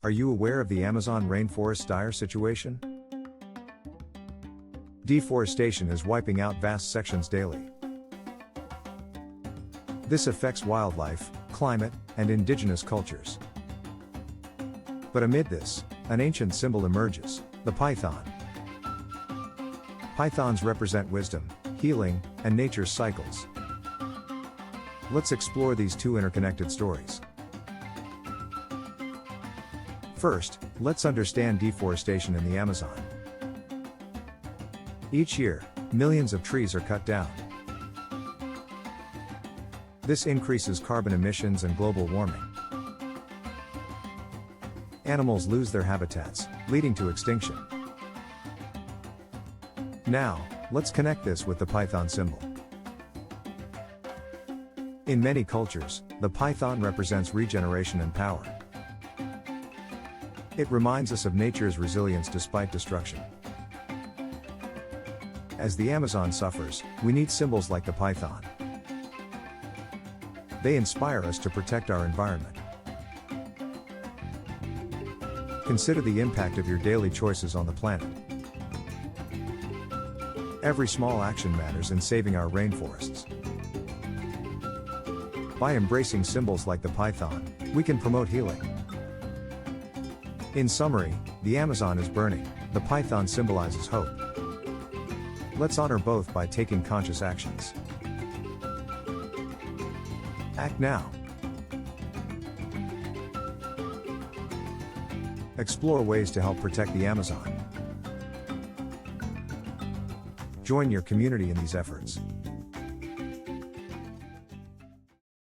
Are you aware of the Amazon rainforest dire situation? Deforestation is wiping out vast sections daily. This affects wildlife, climate, and indigenous cultures. But amid this, an ancient symbol emerges, the python. Pythons represent wisdom, healing, and nature's cycles. Let's explore these two interconnected stories. First, let's understand deforestation in the Amazon. Each year, millions of trees are cut down. This increases carbon emissions and global warming. Animals lose their habitats, leading to extinction. Now, let's connect this with the python symbol. In many cultures, the python represents regeneration and power. It reminds us of nature's resilience despite destruction. As the Amazon suffers, we need symbols like the python. They inspire us to protect our environment. Consider the impact of your daily choices on the planet. Every small action matters in saving our rainforests. By embracing symbols like the python, we can promote healing. In summary, the Amazon is burning, the python symbolizes hope. Let's honor both by taking conscious actions. Act now. Explore ways to help protect the Amazon. Join your community in these efforts.